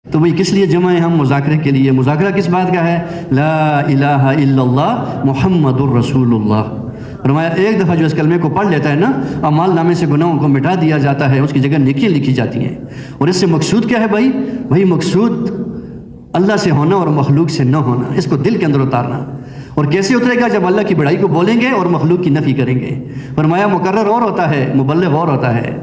تو بھئی کس لیے جمع ہیں ہم؟ مذاکرے کے لیے۔ مذاکرہ کس بات کا ہے؟ لا الہ الا اللہ محمد الرسول اللہ۔ فرمایا ایک دفعہ جو اس کلمے کو پڑھ لیتا ہے نا، اعمال نامے سے گناہوں کو مٹا دیا جاتا ہے، اس کی جگہ نیکیاں لکھی جاتی ہیں۔ اور اس سے مقصود کیا ہے بھائی؟ وہی مقصود اللہ سے ہونا اور مخلوق سے نہ ہونا، اس کو دل کے اندر اتارنا۔ اور کیسے اترے گا؟ جب اللہ کی بڑائی کو بولیں گے اور مخلوق کی نفی کریں گے۔ فرمایا مقرر اور ہوتا ہے، مبلغ اور ہوتا ہے۔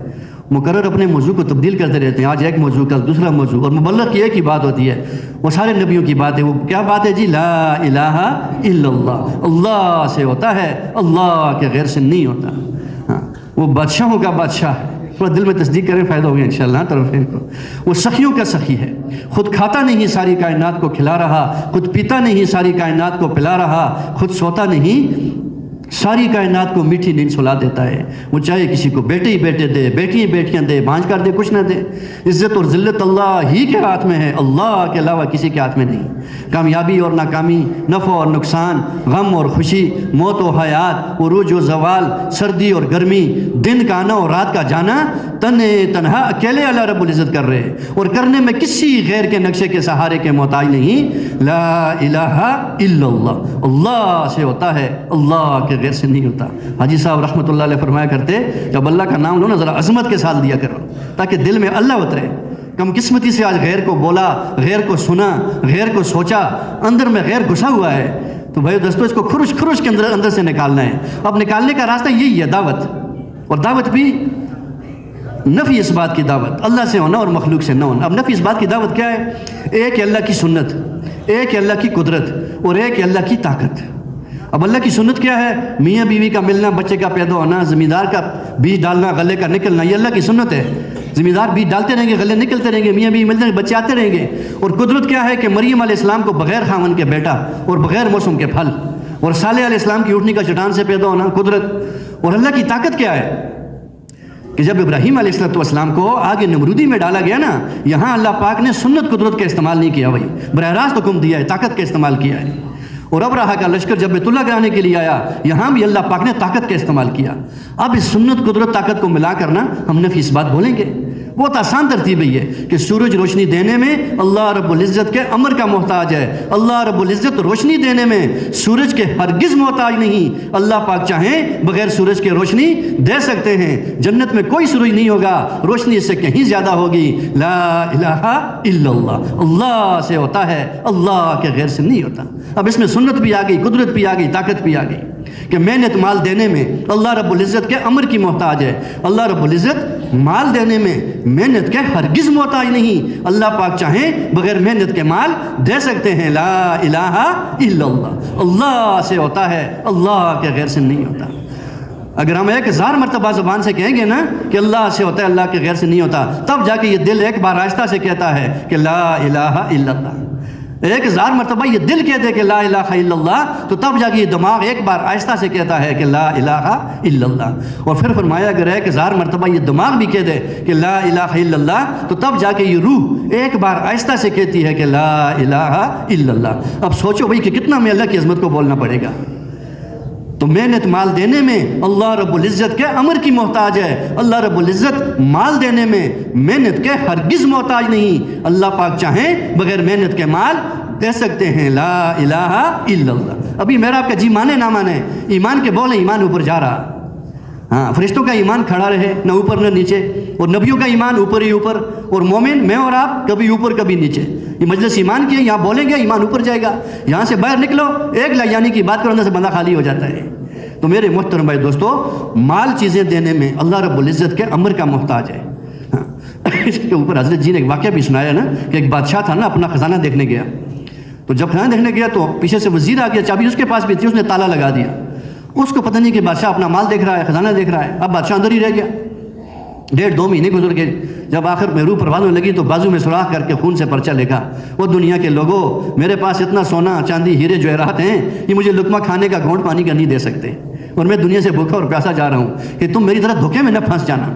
مقرر اپنے موضوع کو تبدیل کرتے رہتے ہیں، آج ایک موضوع کل دوسرا موضوع، اور مبلغ کی ایک ہی بات ہوتی ہے، وہ سارے نبیوں کی بات ہے۔ وہ کیا بات ہے جی؟ لا الہ الا اللہ، اللہ سے ہوتا ہے، اللہ کے غیر سے نہیں ہوتا۔ ہاں، وہ بادشاہوں کا بادشاہ ہے۔ تھوڑا دل میں تصدیق کریں، فائدہ ہوگا انشاءاللہ طرفین کو۔ وہ سخیوں کا سخی ہے، خود کھاتا نہیں ساری کائنات کو کھلا رہا، خود پیتا نہیں ساری کائنات کو پلا رہا، خود سوتا نہیں ساری کائنات کو میٹھی نیند سلا دیتا ہے۔ وہ چاہے کسی کو بیٹے ہی بیٹے دے، بیٹی ہی بیٹیاں دے، بانج کر دے، کچھ نہ دے، عزت اور ذلت اللہ ہی کے ہاتھ میں ہے، اللہ کے علاوہ کسی کے ہاتھ میں نہیں۔ کامیابی اور ناکامی، نفع اور نقصان، غم اور خوشی، موت و حیات، عروج و زوال، سردی اور گرمی، دن کا آنا اور رات کا جانا، تنہا اکیلے اللہ رب العزت کر رہے، اور کرنے میں کسی غیر کے نقشے کے سہارے کے محتاج نہیں۔ لا الہ الا اللہ، اللہ سے ہوتا ہے، اللہ کے غیر سے نہیں ہوتا۔ حاجی صاحب رحمۃ اللہ علیہ فرمایا کرتے، جب اللہ کا نام لو نا ذرا عظمت کے ساتھ لیا کرو، تاکہ دل میں اللہ اترے۔ کم قسمتی سے آج غیر کو بولا، غیر کو سنا، غیر کو سوچا، اندر میں غیر گھسا ہوا ہے، تو بھائی دوستو اس کو خروش کے اندر سے نکالنا ہے۔ اب نکالنے کا راستہ یہی ہے، دعوت، اور دعوت بھی نفی اس بات کی دعوت، اللہ سے ہونا اور مخلوق سے نہ ہونا۔ اب نفی اس بات کی دعوت کیا ہے؟ ایک ہے اللہ کی سنت، ایک ہے اللہ کی قدرت، اور ایک ہے اللہ کی طاقت۔ اب اللہ کی سنت کیا ہے؟ میاں بیوی کا ملنا، بچے کا پیدا ہونا، زمیندار کا بیج ڈالنا، غلے کا نکلنا، یہ اللہ کی سنت ہے۔ زمیندار بیج ڈالتے رہیں گے، غلے نکلتے رہیں گے، میاں بیوی ملتے رہیں گے، بچے آتے رہیں گے۔ اور قدرت کیا ہے کہ مریم علیہ السلام کو بغیر خاون کے بیٹا اور بغیر موسم کے پھل، اور صالح علیہ السلام کی اٹھنی کا چٹان سے پیدا ہونا، قدرت۔ اور اللہ کی طاقت کیا ہے کہ جب ابراہیم علیہ السلام کو آگے نمرودی میں ڈالا گیا نا، یہاں اللہ پاک نے سنت قدرت کا استعمال نہیں کیا، بھائی براہ راست حکم دیا ہے، طاقت کا استعمال کیا ہے۔ اور ابراہا کا لشکر جب بیت اللہ گرانے کے لیے آیا، یہاں بھی اللہ پاک نے طاقت کا استعمال کیا۔ اب اس سنت قدرت طاقت کو ملا کرنا ہم نفی اس بات بولیں گے، بہت آسان ترتیب ہے یہ کہ سورج روشنی دینے میں اللہ رب العزت کے امر کا محتاج ہے۔ اللہ رب العزت روشنی دینے میں سورج کے ہرگز محتاج نہیں۔ اللہ پاک چاہیں بغیر سورج کے روشنی دے سکتے ہیں۔ جنت میں کوئی سورج نہیں ہوگا، روشنی اس سے کہیں زیادہ ہوگی۔ لا الہ الا اللہ، اللہ سے ہوتا ہے، اللہ کے غیر سے نہیں ہوتا۔ اب اس میں سنت بھی آ گئی، قدرت بھی آ گئی، طاقت بھی آ گئی کہ محنت مال دینے میں اللہ رب العزت کے امر کی محتاج ہے۔ اللہ رب العزت مال دینے میں محنت کے ہرگز محتاج نہیں۔ اللہ پاک چاہیں بغیر محنت کے مال دے سکتے ہیں۔ لا الہ الا اللہ، اللہ سے ہوتا ہے، اللہ کے غیر سے نہیں ہوتا۔ اگر ہم 1000 مرتبہ زبان سے کہیں گے نا کہ اللہ سے ہوتا ہے، اللہ کے غیر سے نہیں ہوتا، تب جا کے یہ دل ایک بار آہستہ سے کہتا ہے کہ لا الہ الا اللہ۔ 1000 مرتبہ یہ دل کہہ دے کہ لا الہ الا اللہ، تو تب جا کے یہ دماغ ایک بار آہستہ سے کہتا ہے کہ لا الہ الا اللہ۔ اور پھر فرمایا اگر 1000 مرتبہ یہ دماغ بھی کہہ دے کہ لا الہ الا اللہ، تو تب جا کے یہ روح ایک بار آہستہ سے کہتی ہے کہ لا الہ الا اللہ۔ اب سوچو بھائی کہ کتنا میں اللہ کی عظمت کو بولنا پڑے گا۔ تو محنت مال دینے میں اللہ رب العزت کے امر کی محتاج ہے۔ اللہ رب العزت مال دینے میں محنت کے ہرگز محتاج نہیں۔ اللہ پاک چاہیں بغیر محنت کے مال دے سکتے ہیں۔ لا الہ الا اللہ۔ ابھی میرا آپ کا جی مانے نہ مانے، ایمان کے بولے ایمان اوپر جا رہا۔ ہاں، فرشتوں کا ایمان کھڑا رہے، نہ اوپر نہ نیچے، اور نبیوں کا ایمان اوپر ہی اوپر، اور مومن میں اور آپ کبھی اوپر کبھی نیچے۔ یہ مجلس ایمان کی ہے، یہاں بولیں گے ایمان اوپر جائے گا، یہاں سے باہر نکلو ایک لایانی کی بات کرو، اندر سے بندہ خالی ہو جاتا ہے۔ تو میرے محترم بھائی دوستو، مال چیزیں دینے میں اللہ رب العزت کے امر کا محتاج ہے۔ اس کے اوپر حضرت جی نے ایک واقعہ بھی سنایا نا کہ ایک بادشاہ تھا نا، اپنا خزانہ دیکھنے گیا، تو جب خزانہ دیکھنے گیا تو پیچھے سے وزیر آ گیا، چابی اس کے پاس بھی تھی، اس نے تالا لگا دیا۔ اس کو پتہ نہیں کہ بادشاہ اپنا مال دیکھ رہا ہے، خزانہ دیکھ رہا ہے۔ اب بادشاہ اندر ہی رہ گیا۔ 1.5-2 مہینے گزر گئے، جب آخر میں روح پرواز ہونے لگی تو بازو میں سوراخ کر کے خون سے پرچہ لکھا، وہ دنیا کے لوگوں، میرے پاس اتنا سونا چاندی ہیرے جواہرات ہیں، یہ مجھے لقمہ کھانے کا گھونٹ پانی کا نہیں دے سکتے، اور میں دنیا سے بھوکا اور پیاسا جا رہا ہوں کہ تم میری طرح دھوکے میں نہ پھنس جانا۔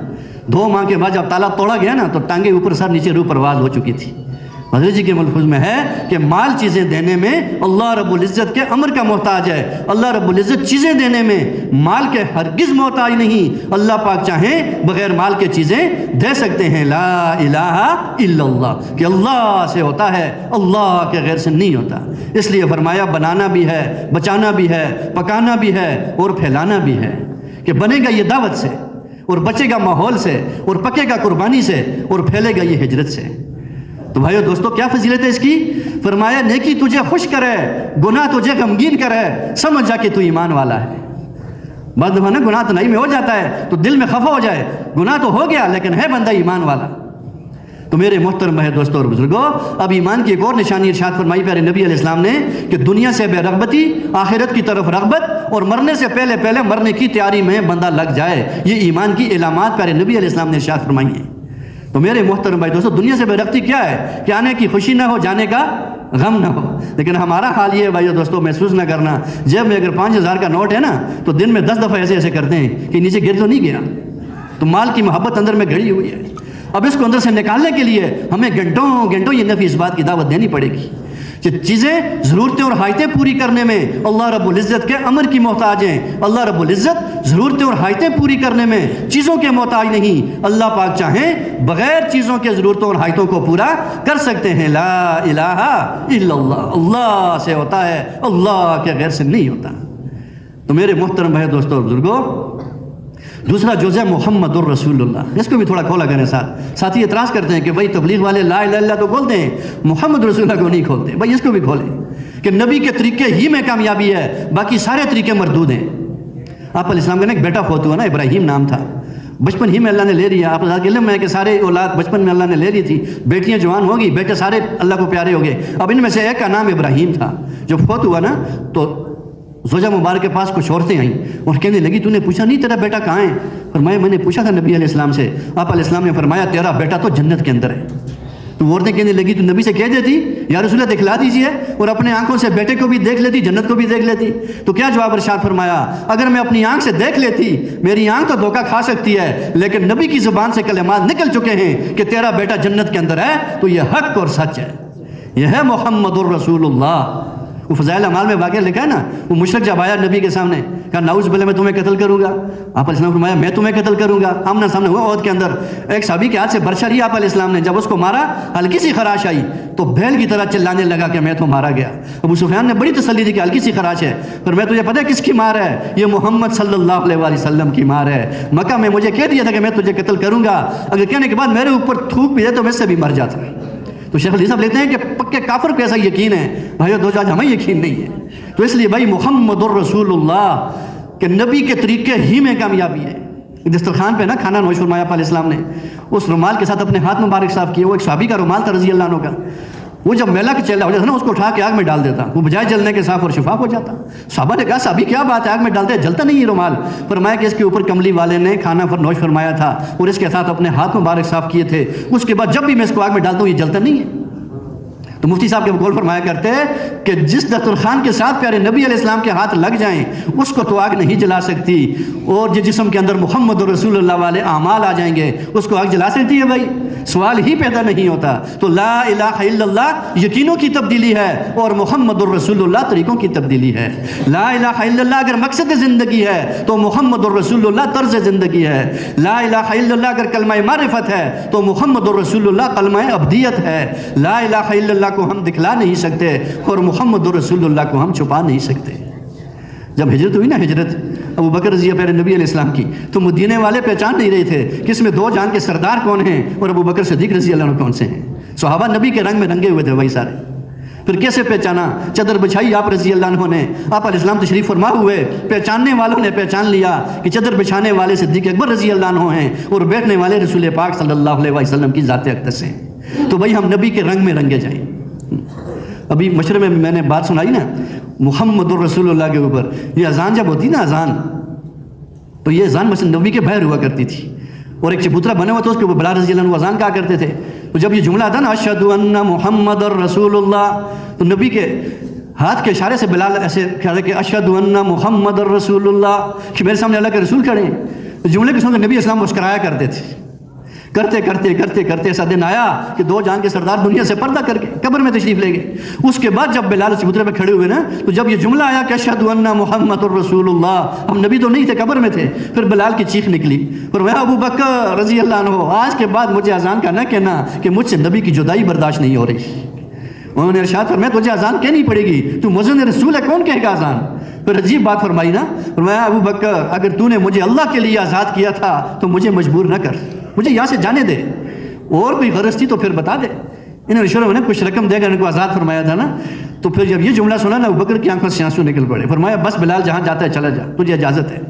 2 ماہ کے بعد جب تالا توڑا گیا نا تو ٹانگیں اوپر سر نیچے روح پرواز ہو چکی تھی۔ حضرت جی کے ملفوظ میں ہے کہ مال چیزیں دینے میں اللہ رب العزت کے امر کا محتاج ہے. اللہ رب العزت چیزیں دینے میں مال کے ہرگز محتاج نہیں. اللہ پاک چاہیں بغیر مال کے چیزیں دے سکتے ہیں. لا الہ الا اللہ کہ اللہ سے ہوتا ہے, اللہ کے غیر سے نہیں ہوتا. اس لیے فرمایا بنانا بھی ہے, بچانا بھی ہے, پکانا بھی ہے اور پھیلانا بھی ہے. کہ بنے گا یہ دعوت سے, اور بچے گا ماحول سے, اور پکے گا قربانی سے, اور پھیلے گا یہ ہجرت سے. تو بھائیو دوستو کیا فضیلت ہے اس کی؟ فرمایا نیکی تجھے خوش کرے, گناہ تجھے غمگین کرے, سمجھ جا کہ تو ایمان والا ہے. بعض دفعہ نا گناہ تو نہیں میں ہو جاتا ہے تو دل میں خفا ہو جائے, گناہ تو ہو گیا لیکن ہے بندہ ایمان والا. تو میرے محترم ہے دوستو اور بزرگوں, اب ایمان کی ایک اور نشانی ارشاد فرمائی پیارے نبی علیہ السلام نے کہ دنیا سے بے رغبتی, آخرت کی طرف رغبت, اور مرنے سے پہلے پہلے مرنے کی تیاری میں بندہ لگ جائے. یہ ایمان کی علامات پیارے نبی علیہ السلام نے ارشاد فرمائی ہیں. تو میرے محترم بھائی دوستو, دنیا سے بے رغبتی کیا ہے؟ کہ آنے کی خوشی نہ ہو, جانے کا غم نہ ہو. لیکن ہمارا حال یہ ہے بھائیو دوستو, محسوس نہ کرنا جیب میں اگر 5000 کا نوٹ ہے نا تو دن میں 10 دفعہ ایسے ایسے کرتے ہیں کہ نیچے گر تو نہیں گیا. تو مال کی محبت اندر میں گھڑی ہوئی ہے. اب اس کو اندر سے نکالنے کے لیے ہمیں گھنٹوں یہ نفی اس بات کی دعوت دینی پڑے گی کہ چیزیں, ضرورتیں اور حاجتیں پوری کرنے میں اللہ رب العزت کے امر کی محتاج ہیں. اللہ رب العزت ضرورتیں اور حاجتیں پوری کرنے میں چیزوں کے محتاج نہیں. اللہ پاک چاہیں بغیر چیزوں کے ضرورتوں اور حاجتوں کو پورا کر سکتے ہیں. لا الہ الا اللہ, اللہ سے ہوتا ہے, اللہ کے غیر سے نہیں ہوتا. تو میرے محترم بھائی دوستو اور بزرگوں, دوسرا جز ہے محمد الرسول اللہ. اس کو بھی تھوڑا کھولا کریں. ساتھی اعتراض کرتے ہیں کہ بھائی تبلیغ والے لا الہ الا اللہ تو کھولتے ہیں, محمد رسول اللہ کو نہیں کھولتے. بھائی اس کو بھی کھولیں کہ نبی کے طریقے ہی میں کامیابی ہے, باقی سارے طریقے مردود ہیں. آپ علیہ السلام کا ایک بیٹا فوت ہوا نا, ابراہیم نام تھا, بچپن ہی میں اللہ نے لے لیا. آپ اللہ کے علم ہے کہ سارے اولاد بچپن میں اللہ نے لے لی تھی. بیٹیاں جوان ہو گئی, بیٹے سارے اللہ کو پیارے ہو گئے. اب ان میں سے ایک کا نام ابراہیم تھا. جب فوت ہوا نا تو زوجہ مبارک کے پاس کچھ عورتیں آئیں اور کہنے لگی تو نے پوچھا نہیں تیرا بیٹا کہاں ہے؟ فرمایا میں نے پوچھا تھا نبی علیہ السلام سے. آپ علیہ السلام نے فرمایا تیرا بیٹا تو جنت کے اندر ہے. تو عورتیں کہنے لگی تو نبی سے کہہ دیتی یا رسول اللہ دکھلا دیجئے, اور اپنے آنکھوں سے بیٹے کو بھی دیکھ لیتی, جنت کو بھی دیکھ لیتی. تو کیا جواب ارشاد فرمایا, اگر میں اپنی آنکھ سے دیکھ لیتی, میری آنکھ تو دھوکہ کھا سکتی ہے, لیکن نبی کی زبان سے کلمات نکل چکے ہیں کہ تیرا بیٹا جنت کے اندر ہے, تو یہ حق اور سچ ہے. یہ ہے محمد الرسول اللہ. وہ فضائل اعمال میں واقعہ لکھا ہے نا, وہ مشرک جب آیا نبی کے سامنے کہا نعوذ باللہ میں تمہیں قتل کروں گا. آپ علیہ السلام فرمایا میں تمہیں قتل کروں گا. آمنا سامنے ہوا عہد کے اندر, ایک صحابی کے ہاتھ سے برچا لیا آپ علیہ السلام نے. جب اس کو مارا ہلکی سی خراش آئی تو بھیل کی طرح چلانے لگا کہ میں تو مارا گیا. ابو سفیان نے بڑی تسلی دی کہ ہلکی سی خراش ہے, پر میں تجھے پتہ ہے کس کی مار ہے؟ یہ محمد صلی اللہ علیہ وآلہ وسلم کی مار ہے. مکہ میں مجھے کہہ دیا تھا کہ میں تجھے قتل کروں گا, اگر کہنے کے بعد میرے اوپر تھوک بھی دے تو میں سے بھی مر جاتا. تو شیخ الحدیث صاحب لیتے ہیں کہ پکے کافر کو ایسا یقین ہے. بھائیو دوستو آج ہمیں یقین نہیں ہے. تو اس لیے بھائی محمد الرسول اللہ کہ نبی کے طریقے ہی میں کامیابی ہے. دسترخوان پہ نا کھانا نوش فرمایا آپ علیہ السلام نے, اس رومال کے ساتھ اپنے ہاتھ مبارک صاف کیے. وہ ایک صحابی کا رومال تھا رضی اللہ عنہ کا. وہ جب میلا کے چہلہ ہو جاتا نا اس کو اٹھا کے آگ میں ڈال دیتا, وہ بجائے جلنے کے صاف اور شفاف ہو جاتا. صحابہ نے کہا صحابی کیا بات ہے, آگ میں ڈالتے ہیں جلتا نہیں یہ رومال. فرمایا کہ اس کے اوپر کملی والے نے کھانا نوش فرمایا تھا اور اس کے ساتھ اپنے ہاتھ مبارک صاف کیے تھے. اس کے بعد جب بھی میں اس کو آگ میں ڈالتا ہوں یہ جلتا نہیں ہے. تو مفتی صاحب کے بقول فرمایا کرتے کہ جس دسترخوان کے ساتھ پیارے نبی علیہ السلام کے ہاتھ لگ جائیں اس کو تو آگ نہیں جلا سکتی, اور جس جسم کے اندر محمد رسول اللہ والے اعمال آ جائیں گے اس کو آگ جلا سکتی ہے؟ بھائی سوال ہی پیدا نہیں ہوتا. تو لا الہ الا اللہ یقینوں کی تبدیلی ہے اور محمد الرسول اللہ طریقوں کی تبدیلی ہے. لا الہ الا اللہ اگر مقصد زندگی ہے تو محمد الرسول اللہ طرز زندگی ہے. لا الہ الا اللہ اگر کلمہ معرفت ہے تو محمد الرسول اللہ کلمہ عبدیت ہے. لا الہ الا اللہ کو ہم دکھلا نہیں سکتے اور محمد رسول اللہ کو ہم چھپا نہیں سکتے. جب ہجرت ہوئی نا, ہجرت ابو بکر رضی اللہ عنہ نبی علیہ السلام کی, تو مدینے والے پہچان نہیں رہے تھے کہ اس میں دو جان کے سردار کون ہیں اور ابو بکر صدیق رضی اللہ عنہ کون سے ہیں. صحابہ نبی کے رنگ میں رنگے ہوئے تھے وہی سارے. پھر کیسے پہچانا؟ چادر بچھائی آپ رضی اللہ عنہ نے, آپ علیہ السلام تشریف فرما ہوئے, پہچاننے والوں نے پہچان لیا کہ چادر بچھانے والے صدیق اکبر رضی اللہ عنہ ہیں اور بیٹھنے والے رسول پاک صلی اللہ علیہ وسلم کی ذات اقدس ہیں. تو بھائی ہم نبی کے رنگ میں رنگے جائیں. ابھی مشرے میں نے بات سنائی نا محمد الرسول اللہ کے اوپر, یہ اذان جب ہوتی نا اذان, تو یہ اذان مسجد نبوی کے باہر ہوا کرتی تھی اور ایک چبوترا بنے ہوا تھا اس کے اوپر بلال رضی اللہ عنہ اذان کہا کرتے تھے. تو جب یہ جملہ تھا نا اشہد ان محمد الرسول اللہ, تو نبی کے ہاتھ کے اشارے سے بلال ایسے کہا کہ اشہد ان محمد الرسول اللہ, کہ میرے سامنے اللہ کے رسول کھڑے ہیں. جملے کے سن کر نبی اسلام مسکرایا کرتے تھے کرتے کرتے کرتے کرتے ایسا دن آیا کہ دو جان کے سردار دنیا سے پردہ کر کے قبر میں تشریف لے گئے۔ اس کے بعد جب بلال چبوترے پہ کھڑے ہوئے نا، تو جب یہ جملہ آیا کہ اشہد ان محمد الرسول اللہ، ہم نبی تو نہیں تھے، قبر میں تھے، پھر بلال کی چیخ نکلی، فرمایا ابو بکر رضی اللہ عنہ، آج کے بعد مجھے اذان کا نہ کہنا کہ مجھ سے نبی کی جدائی برداشت نہیں ہو رہی۔ انہوں نے ارشاد فرمایا تجھے اذان کہنی پڑے گی، تو مؤذن رسول ہے، کون کہے گا اذان؟ پھر عجیب بات فرمائی نا، فرمایا ابو بکر اگر تو نے مجھے اللہ کے لیے آزاد کیا تھا تو مجھے مجبور نہ کر، مجھے یہاں سے جانے دے، اور کوئی غرض تھی تو پھر بتا دے۔ انہوں نے شروع میں کچھ رقم دے کر ان کو آزاد فرمایا تھا نا، تو پھر جب یہ جملہ سنا نا، ابو بکر کی آنکھوں سے آنسو نکل پڑے، فرمایا بس بلال جہاں جاتا ہے چلا جا، تجھے اجازت ہے۔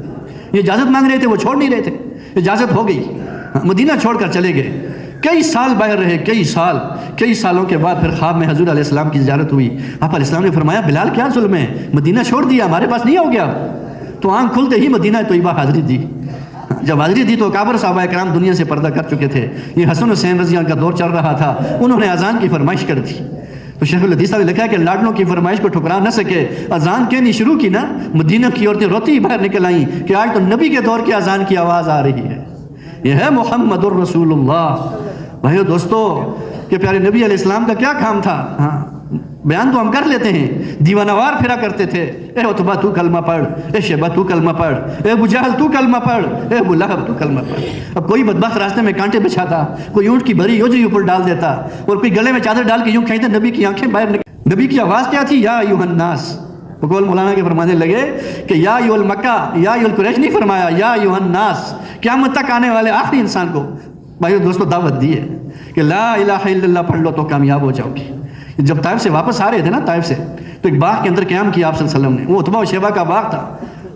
یہ اجازت مانگ رہے تھے، وہ چھوڑ نہیں رہے تھے، اجازت ہو گئی، مدینہ چھوڑ کر چلے گئے۔ کئی سال باہر رہے، کئی سالوں کے بعد پھر خواب میں حضور علیہ السلام کی زیارت ہوئی۔ آپ علیہ السلام نے فرمایا بلال کیا ظلم ہے، مدینہ چھوڑ دیا، ہمارے پاس نہیں ہو گیا؟ تو آنکھ کھلتے ہی مدینہ طیبہ حاضری دی۔ جب حاضری دی تو کابر صحابہ کرام دنیا سے پردہ کر چکے تھے، یہ حسن حسین رضی اللہ عنہ کا دور چل رہا تھا، انہوں نے اذان کی فرمائش کر دی۔ تو شیخ الحدیث صاحب نے لکھا ہے کہ لاڈلوں کی فرمائش کو ٹھکرا نہ سکے، اذان کہنی شروع کی نا، مدینہ کی عورتیں روتی ہی باہر نکل آئیں کہ آج تو نبی کے دور کی اذان کی آواز آ رہی ہے، یہ ہے محمد الرسول اللہ۔ بھائیو دوستو، کہ پیارے نبی علیہ السلام کا کیا کام تھا؟ ہاں بیان تو ہم کر لیتے ہیں، دیوانہ وار پھرا کرتے تھے، اے عتبہ تو کلمہ پڑھ، اے شیبہ تو کلمہ پڑھ، اے ابو جہل تو کلمہ پڑھ، اے ابو لہب تو کلمہ پڑھ۔ اب کوئی بدبخت راستے میں کانٹے بچھاتا، کوئی اونٹ کی بری اوجی اوپر ڈال دیتا، اور کوئی گلے میں چادر ڈال کے یوں کھینچتا، نبی کی آنکھیں باہر نکل۔ نبی کی آواز کیا تھی؟ یا ایھا الناس۔ بقول مولانا کے فرمانے لگے کہ یا ایھا المکہ، یا ایھا القریش نہیں فرمایا، یا ایھا الناس، قیامت تک آنے والے آخری انسان کو بھائیو دوستو دعوت دی ہے کہ لا الہ الا اللہ پڑھ لو تو کامیاب ہو جاؤ گے۔ جب طائف سے واپس آ رہے تھے نا، طائف سے، تو ایک باغ کے اندر قیام کیا آپ صلی اللہ علیہ وسلم نے، وہ عتبہ و شیبہ کا باغ تھا،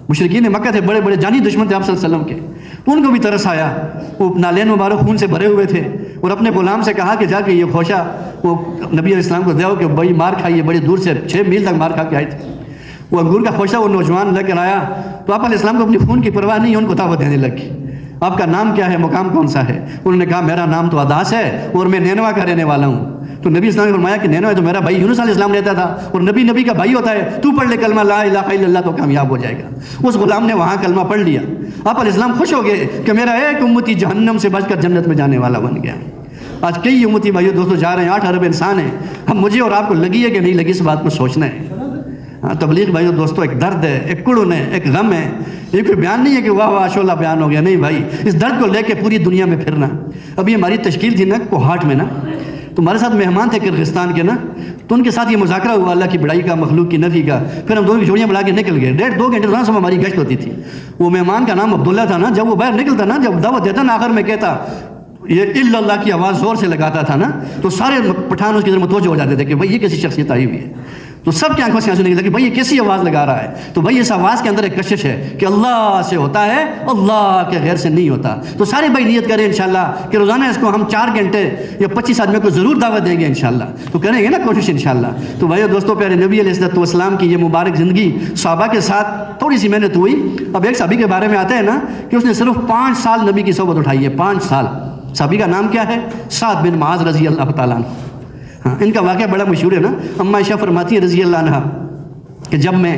مشرکین مکہ تھے، بڑے بڑے جانی دشمن تھے آپ صلی اللہ علیہ وسلم کے، تو ان کو بھی ترس آیا، وہ نالین مبارک خون سے بھرے ہوئے تھے، اور اپنے غلام سے کہا کہ جا کے یہ خوشہ وہ نبی علیہ السلام کو دے کہ بڑی مار کھائیے، بڑی دور سے 6 میل تک مار کھا کے آئے تھے، وہ انگور کا خوشہ وہ نوجوان لے کر آیا، تو آپ علیہ السلام کو اپنی خون کی پرواہ نہیں، ان کو دعوت دینے لگی۔ آپ کا نام کیا ہے، مقام کون سا ہے؟ انہوں نے کہا میرا نام تو عداس ہے اور میں نینوا کا رہنے والا ہوں۔ تو نبی اسلام نے فرمایا کہ نینوا تو میرا بھائی یونس علیہ السلام رہتا تھا، اور نبی کا بھائی ہوتا ہے، تو پڑھ لے کلمہ لا الہ الا اللہ تو کامیاب ہو جائے گا۔ اس غلام نے وہاں کلمہ پڑھ لیا، آپ علیہ السلام خوش ہو گئے کہ میرا ایک امتی جہنم سے بچ کر جنت میں جانے والا بن گیا۔ آج کئی امتی بھائیو دوستو جا رہے ہیں، 8 ارب انسان ہیں، ہم مجھے اور آپ کو لگی ہے کہ نہیں لگی، اس بات کو سوچنا ہے۔ ہاں تبلیغ بھائیو دوستو ایک درد ہے، ایک کڑن ہے، ایک غم ہے، یہ کوئی بیان نہیں ہے کہ واہ واہ شعلہ بیان ہو گیا، نہیں بھائی، اس درد کو لے کے پوری دنیا میں پھرنا۔ ابھی ہماری تشکیل تھی نا کوہاٹ میں نا، تو ہمارے ساتھ مہمان تھے کرغستان کے نا، تو ان کے ساتھ یہ مذاکرہ ہوا اللہ کی بڑائی کا، مخلوق کی نفی کا، پھر ہم دونوں کی جوڑیاں بنا کے نکل گئے، 1.5-2 گھنٹے دوران سب ہماری گشت ہوتی تھی۔ وہ مہمان کا نام عبداللہ تھا نا، جب وہ باہر نکلتا نا، جب دعوت دیتا نا، آخر میں کہتا یہ الا اللہ کی آواز زور سے لگاتا تھا نا، تو سارے پٹھان اس کی طرف متوجہ ہو جاتے تھے کہ بھائی یہ کیسی شخصیت آئی ہوئی ہے، تو سب کی آنکھوں سے آنسو نکلے کہ بھائی یہ کیسی آواز لگا رہا ہے، تو بھائی اس آواز کے اندر ایک کشش ہے کہ اللہ سے ہوتا ہے، اللہ کے غیر سے نہیں ہوتا۔ تو سارے بھائی نیت کریں انشاءاللہ کہ روزانہ اس کو ہم 4 گھنٹے یا 25 آدمیوں کو ضرور دعوت دیں گے انشاءاللہ، تو کریں گے نا کوشش انشاءاللہ۔ تو بھائیو دوستو، پیارے نبی علیہ السلام کی یہ مبارک زندگی، صحابہ کے ساتھ تھوڑی سی محنت ہوئی۔ اب ایک صحابی کے بارے میں آتا ہے نا کہ اس نے صرف 5 سال نبی کی صحبت اٹھائی ہے، 5 سال۔ صحابی کا نام کیا ہے؟ سعد بن معاذ رضی اللہ تعالیٰ عنہ۔ ہاں ان کا واقعہ بڑا مشہور ہے نا، اماں عائشہ فرماتی ہیں رضی اللہ عنہ کہ جب میں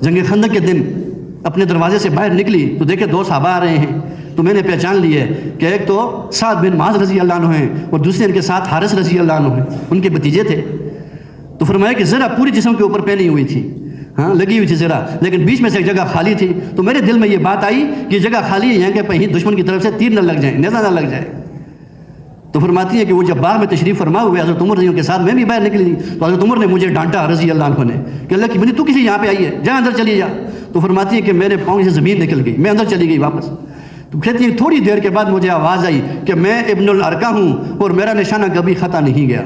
جنگ خندق کے دن اپنے دروازے سے باہر نکلی تو دیکھے 2 صحابہ آ رہے ہیں، تو میں نے پہچان لی ہے کہ ایک تو سعد بن معاذ رضی اللہ عنہ ہیں اور دوسرے ان کے ساتھ حارث رضی اللہ عنہ ہیں، ان کے بھتیجے تھے۔ تو فرمایا کہ ذرا پوری جسم کے اوپر پہنی ہوئی تھی، ہاں لگی ہوئی تھی ذرا، لیکن بیچ میں سے ایک جگہ خالی تھی، تو میرے دل میں یہ بات آئی کہ یہ جگہ خالی ہے، یہاں کہ کہیں دشمن کی طرف سے تیر نہ لگ جائیں، نیزہ نہ لگ جائے۔ تو فرماتی ہے کہ وہ جب باغ میں تشریف فرما ہوئے حضرت عمر رضی اللہ کے ساتھ میں بھی باہر نکلی، تو حضرت عمر نے مجھے ڈانٹا رضی اللہ عنہ نے کہ اللہ کی بنی تو کسی یہاں پہ آئی ہے، جا اندر چلی جا۔ تو فرماتی ہے کہ میرے پاؤں سے زمین نکل گئی، میں اندر چلی گئی واپس۔ تو کہتی ہے تھوڑی دیر کے بعد مجھے آواز آئی کہ میں ابن الارقہ ہوں اور میرا نشانہ کبھی خطا نہیں گیا۔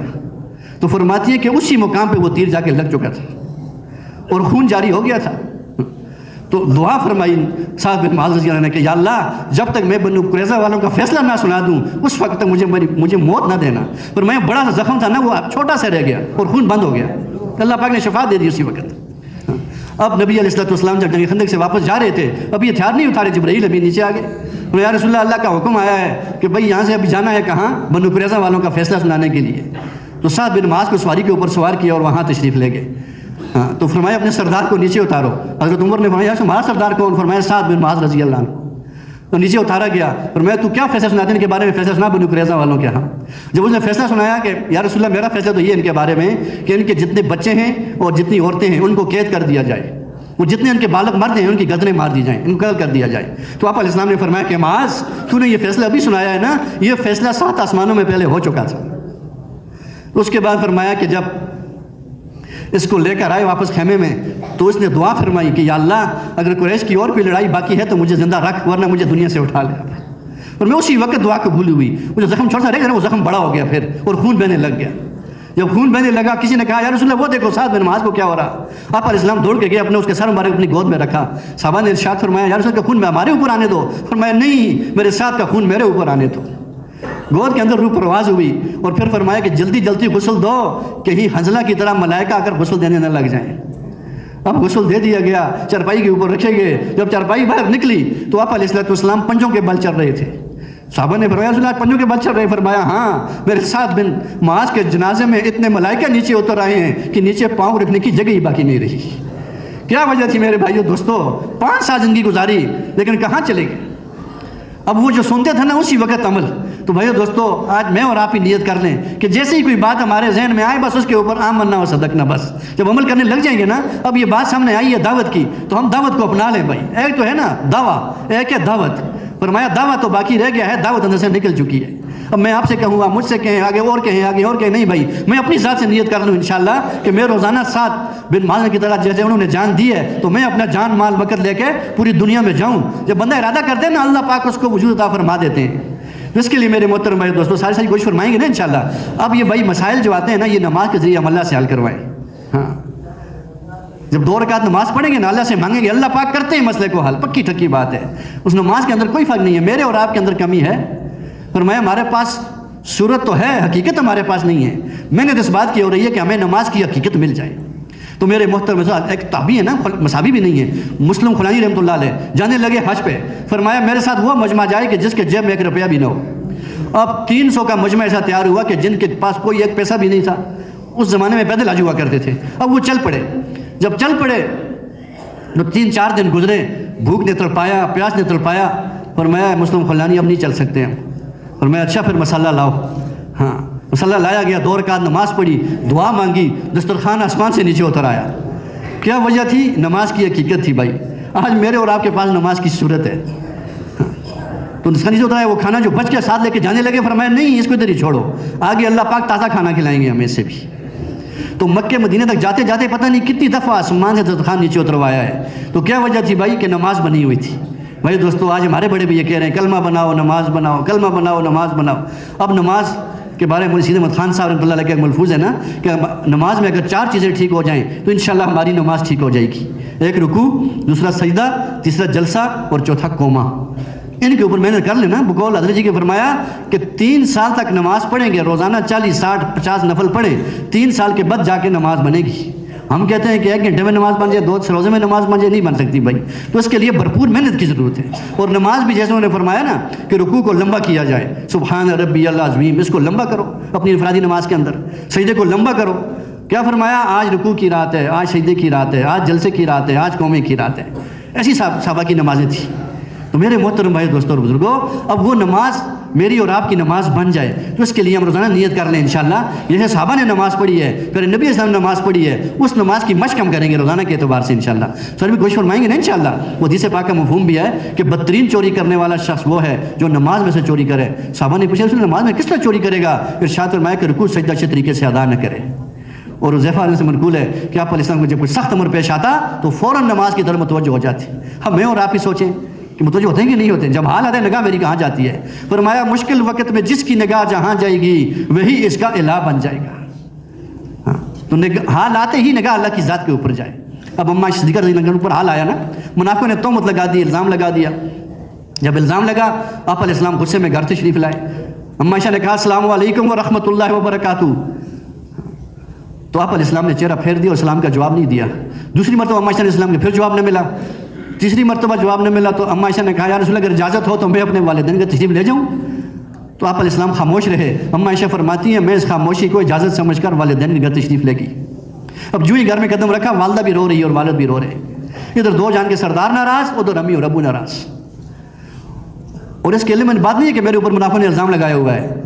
تو فرماتی ہے کہ اسی مقام پہ وہ تیر جا کے لگ چکا تھا اور خون جاری ہو گیا تھا۔ تو دعا فرمائی سعد بن معاذ رضی اللہ عنہ نے کہ یا اللہ جب تک میں بنو قریظہ والوں کا فیصلہ نہ سنا دوں اس وقت تک مجھے موت نہ دینا۔ پر میں بڑا سا زخم تھا نا، وہ چھوٹا سا رہ گیا اور خون بند ہو گیا، اللہ پاک نے شفا دے دی اسی وقت۔ اب نبی علیہ السلام جب جنگ خندق سے واپس جا رہے تھے، اب یہ ہتھیار نہیں اتارے، جبرائیل ابھی نیچے آ گئے، یا رسول اللہ کا حکم آیا ہے کہ بھائی یہاں سے ابھی جانا ہے کہاں؟ بنو قریظہ والوں کا فیصلہ سنانے کے لیے۔ تو سعد بن معاذ کو سواری کے اوپر سوار کیا اور وہاں تشریف لے گئے۔ ہاں تو فرمایا اپنے سردار کو نیچے اتارو۔ حضرت عمر نے فرمایا ہمارا سردار کون؟ فرمایا سعد بن معاذ رضی اللہ عنہ۔ تو نیچے اتارا گیا اور میں تو کیا فیصلہ سناتے ہیں ان کے بارے میں؟ فیصلہ سنا بنو قریظہ والوں کے ہاں. جب اس نے فیصلہ سنایا کہ یا رسول اللہ میرا فیصلہ تو یہ ان کے بارے میں کہ ان کے جتنے بچے ہیں اور جتنی عورتیں ہیں ان کو قید کر دیا جائے، وہ جتنے ان کے بالغ مرد ہیں ان کی گردنیں مار دی جائیں، ان کو قتل کر دیا جائے. تو آپ علیہ السلام نے فرمایا کہ معاذ تو نے یہ فیصلہ ابھی سنایا ہے نا، یہ فیصلہ 7 آسمانوں میں پہلے ہو چکا تھا. اس کے بعد فرمایا کہ جب اس کو لے کر آئے واپس خیمے میں تو اس نے دعا فرمائی کہ یا اللہ اگر قریش کی اور کوئی لڑائی باقی ہے تو مجھے زندہ رکھ، ورنہ مجھے دنیا سے اٹھا لے. اور میں اسی وقت دعا قبول ہوئی. وہ جو زخم چھوٹا رہ گیا وہ زخم بڑا ہو گیا پھر، اور خون بہنے لگ گیا. جب خون بہنے لگا کسی نے کہا یا رسول اللہ وہ دیکھو سعد بن معاذ کو کیا ہو رہا. آپ علیہ السلام دوڑ کے گئے، اپنے اس کے سر مبارک اپنی گود میں رکھا. صحابہ نے ارشاد فرمایا یا رسول اللہ کا خون میں ہمارے اوپر آنے دو. فرمایا نہیں، میرے ساتھ کا خون میرے اوپر آنے دو. گود کے اندر روح پرواز ہوئی اور پھر فرمایا کہ جلدی جلدی غسل دو، کہیں حنظلہ کی طرح ملائکہ آ کر غسل دینے نہ لگ جائیں. اب غسل دے دیا گیا، چرپائی کے اوپر رکھے گئے. جب چرپائی باہر نکلی تو آپ علیہ السلام پنجوں کے بل چل رہے تھے. صحابہ نے فرمایا رسول اللہ پنجوں کے بل چل رہے؟ فرمایا ہاں، میرے ساتھ بن معاذ کے جنازے میں اتنے ملائکہ نیچے اتر آئے ہیں کہ نیچے پاؤں رکھنے کی جگہ ہی باقی نہیں رہی. کیا وجہ تھی میرے بھائیو دوستو؟ 5 سال زندگی گزاری لیکن کہاں چلے گئے؟ اب وہ جو سنتے تھے نا اسی وقت عمل. تو بھائیو دوستو آج میں اور آپ ہی نیت کر لیں کہ جیسے ہی کوئی بات ہمارے ذہن میں آئے بس اس کے اوپر آمنا و صدقنا. بس جب عمل کرنے لگ جائیں گے نا، اب یہ بات سامنے آئی ہے دعوت کی تو ہم دعوت کو اپنا لیں. بھائی ایک تو ہے نا دعویٰ، ایک ہے دعوت. فرمایا دعویٰ تو باقی رہ گیا ہے، دعوت اندر سے نکل چکی ہے. اب میں آپ سے کہوں گا، مجھ سے کہیں آگے اور کہیں آگے اور کہیں، نہیں بھائی میں اپنی ذات سے نیت کر لوں انشاءاللہ کہ میں روزانہ 7 بن معاذ کی طرح جیسے انہوں نے جان دی ہے تو میں اپنا جان مال وقت لے کے پوری دنیا میں جاؤں. جب بندہ ارادہ کرتے ہیں نا اللہ پاک اس کو وجود عطا فرما دیتے ہیں. اس کے لیے میرے محترم بھائی دوستو ساری کوشش فرمائیں گے نا انشاءاللہ. اب یہ بھائی مسائل جو آتے ہیں نا یہ نماز کے ذریعے ہم اللہ سے حل کروائیں. ہاں جب 2 رکعت نماز پڑھیں گے نا اللہ سے مانگیں گے، اللہ پاک کرتے ہیں مسئلے کو حل. پکی ٹھکی بات ہے، اس نماز کے اندر کوئی فرق نہیں ہے. میرے اور آپ کے اندر کمی ہے. فرمایا ہمارے پاس صورت تو ہے، حقیقت ہمارے پاس نہیں ہے. میں نے اس بات کی ہو رہی ہے کہ ہمیں نماز کی حقیقت مل جائے. تو میرے محترم ایک تابعی ہے نا، مسابی بھی نہیں ہے، مسلم خلانی رحمۃ اللہ علیہ، جانے لگے حج پہ. فرمایا میرے ساتھ وہ مجمع جائے کہ جس کے جیب میں 1 روپیہ بھی نہ ہو. اب 300 کا مجمع ایسا تیار ہوا کہ جن کے پاس کوئی 1 پیسہ بھی نہیں تھا. اس زمانے میں پیدل حج ہوا کرتے تھے. اب وہ چل پڑے. جب چل پڑے تو 3-4 دن گزرے، بھوک نے تڑپایا، پیاس نے تڑپایا. فرمایا مسلم خلانی اب نہیں چل سکتے ہم. فرمایا اچھا پھر مسالہ لاؤ. ہاں مسالہ لایا گیا، 2 رکعت نماز پڑھی، دعا مانگی، دسترخوان آسمان سے نیچے اتر آیا. کیا وجہ تھی؟ نماز کی حقیقت تھی. بھائی آج میرے اور آپ کے پاس نماز کی صورت ہے تو اس کا نیچے اتر آیا. وہ کھانا جو بچ کے ساتھ لے کے جانے لگے، فرمایا نہیں اس کو ادھر ہی چھوڑو، آگے اللہ پاک تازہ کھانا کھلائیں گے ہمیں اس سے بھی. تو مکہ مدینہ تک جاتے جاتے پتہ نہیں کتنی دفعہ آسمان سے دسترخوان نیچے اتروایا ہے. تو کیا وجہ تھی بھائی؟ کہ نماز بنی ہوئی تھی. بھائی دوستو آج ہمارے بڑے بھی یہ کہہ رہے ہیں کلمہ بناؤ نماز بناؤ، کلمہ بناؤ نماز بناؤ. اب نماز کے بارے میں مولوی سید احمد خان صاحب رحمۃ اللہ علیہ کا ایک ملفوظ ہے نا کہ نماز میں اگر 4 چیزیں ٹھیک ہو جائیں تو انشاءاللہ ہماری نماز ٹھیک ہو جائے گی. 1 رکوع، دوسرا سجدہ، تیسرا جلسہ اور چوتھا قوما. ان کے اوپر محنت کر لینا. بقول حضرت جی کے فرمایا کہ 3 سال تک نماز پڑھیں گے، روزانہ 40 60 50 نفل پڑھیں، 3 سال کے بعد جا کے نماز بنے گی. ہم کہتے ہیں کہ 1 گھنٹے میں نماز بن جائے، 2 روزے میں نماز بن جائے، نہیں بن سکتی بھائی. تو اس کے لیے بھرپور محنت کی ضرورت ہے. اور نماز بھی جیسے انہوں نے فرمایا نا کہ رکوع کو لمبا کیا جائے، سبحان ربی العظیم، اس کو لمبا کرو اپنی انفرادی نماز کے اندر. سجدے کو لمبا کرو. کیا فرمایا؟ آج رکوع کی رات ہے، آج سجدے کی رات ہے، آج جلسے کی رات ہے، آج قومے کی رات ہے. ایسی صحابہ کی نمازیں تھیں. تو میرے محترم بھائی دوستوں اور بزرگوں اب وہ نماز میری اور آپ کی نماز بن جائے تو اس کے لیے ہم روزانہ نیت کر لیں انشاءاللہ. جیسے صحابہ نے نماز پڑھی ہے، پھر نبی اسلام نے نماز پڑھی ہے، اس نماز کی مشق ہم کریں گے روزانہ کے اعتبار سے انشاءاللہ. سر بھی کوشش فرمائیں گے نا انشاءاللہ. وہ حدیث پاک کا مفہوم بھی ہے کہ بدترین چوری کرنے والا شخص وہ ہے جو نماز میں سے چوری کرے. صحابہ نے پوچھا اس نماز میں کس طرح چوری کرے گا؟ ارشاد فرمایا کہ رکوع سجدہ اچھے طریقے سے ادا نہ کرے. اور حذیفہ سے منقول ہے کہ آپ علیہ السلام کو جب کوئی سخت امر پیش آتا تو فوراً نماز کی طرف متوجہ ہو جاتی. ہم میں اور آپ ہی سوچیں کہ متوجہ ہوتے ہیں کہ نہیں ہوتے؟ جب حال آتا ہے نگاہ میری کہاں جاتی ہے؟ فرمایا مشکل وقت میں جس کی نگاہ جہاں جائے گی وہی اس کا الہ بن جائے گا. ہاں تو حال آتے ہی نگاہ اللہ کی ذات کے اوپر جائے. اب اماں صدیقہ رضی اللہ عنہ پر حال آیا نا، منافقوں نے تہمت لگا دی، الزام لگا دیا. جب الزام لگا آپ علیہ السلام غصے میں گھر تشریف لائے. اماں عائشہ نے کہا السلام علیکم ورحمۃ اللہ وبرکاتہ. تو آپ علیہ السلام نے چہرہ پھیر دیا اور اسلام کا جواب نہیں دیا. دوسری مرتبہ اماں عائشہ علیہ السلام نے پھر جواب نہ ملا. تیسری مرتبہ جواب نہ ملا تو اماں عائشہ نے کہا یا رسول اللہ اگر اجازت ہو تو میں اپنے والدین کا تشریف لے جاؤں. تو آپ علیہ السلام خاموش رہے. اماں عائشہ فرماتی ہیں میں اس خاموشی کو اجازت سمجھ کر والدین کے گھر تشریف لے گئی. اب جو ہی گھر میں قدم رکھا والدہ بھی رو رہی ہے اور والد بھی رو رہے. ادھر 2 جان کے سردار ناراض، ادھر امی اور ابو ناراض. اور اس کیلے میں بات نہیں ہے کہ میرے اوپر منافع نے الزام لگایا ہوا ہے.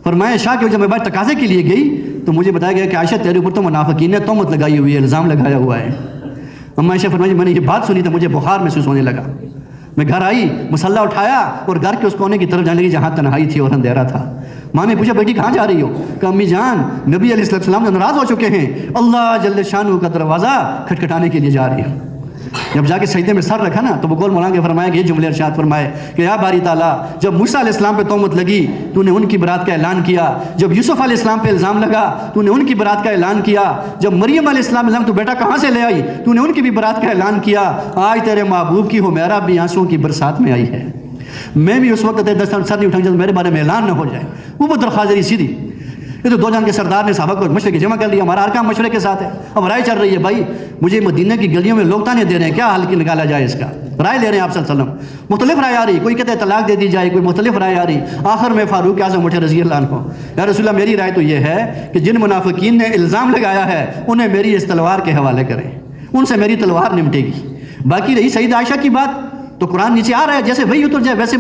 فرمایا شاہ کہ جب میں باہر تقاضے کے لیے گئی تو مجھے بتایا گیا کہ عائشہ تیرے اوپر تو منافقین نے تہمت لگائی ہوئی ہے, الزام لگایا ہوا ہے. اما عائشہ فرمائی میں نے یہ بات سنی تو مجھے بخار محسوس ہونے لگا. میں گھر آئی, مسلح اٹھایا اور گھر کے اس کونے کی طرف جانے لگی جہاں تنہائی تھی اور اندھیرا تھا. ماں نے پوچھا بیٹی کہاں جا رہی ہو؟ کہ امی جان نبی علیہ السلام جو ناراض ہو چکے ہیں, اللہ جل شانہ کا دروازہ کھٹکھٹانے کے لیے جا رہی ہوں. جب جا کے سجدے میں سر رکھا نا تو بقول مولانا کے فرمایا کہ یہ جملے ارشاد فرمائے کہ یا باری تعالیٰ جب موسیٰ علیہ السلام پہ تہمت لگی تو نے ان کی برات کا اعلان کیا, جب یوسف علیہ السلام پہ الزام لگا تو نے ان کی برات کا اعلان کیا, جب مریم علیہ السلام تو بیٹا کہاں سے لے آئی تو نے ان کی بھی برات کا اعلان کیا, آج تیرے محبوب کی حمیرہ بھی آنسوں کی برسات میں آئی ہے. میں بھی اس وقت سر نہیں اٹھاؤں جب میرے بارے میں اعلان نہ ہو جائے. وہ درخواست سیدھی. یہ تو دو جان کے سردار نے صحابہ کو مشورے کی جمع کر لیا, ہمارا ہر کام مشورے کے ساتھ ہے. اب رائے چل رہی ہے بھائی مجھے مدینہ کی گلیوں میں لوگ تانے دے رہے ہیں, کیا حل نکالا جائے اس کا؟ رائے لے رہے ہیں آپ صلی اللہ علیہ وسلم, مختلف رائے آ رہی, کوئی کہتے ہیں طلاق دے دی جائے, کوئی مختلف رائے آ رہی. آخر میں فاروق اعظم اٹھے رضی اللہ عنہ, یا رسول اللہ میری رائے تو یہ ہے کہ جن منافقین نے الزام لگایا ہے انہیں میری اس تلوار کے حوالے کریں, ان سے میری تلوار نمٹے گی. باقی رہی سیدہ عائشہ کی بات تو قرآن نیچے آ رہا ہے جیسے وہی اتر جائے ویسے.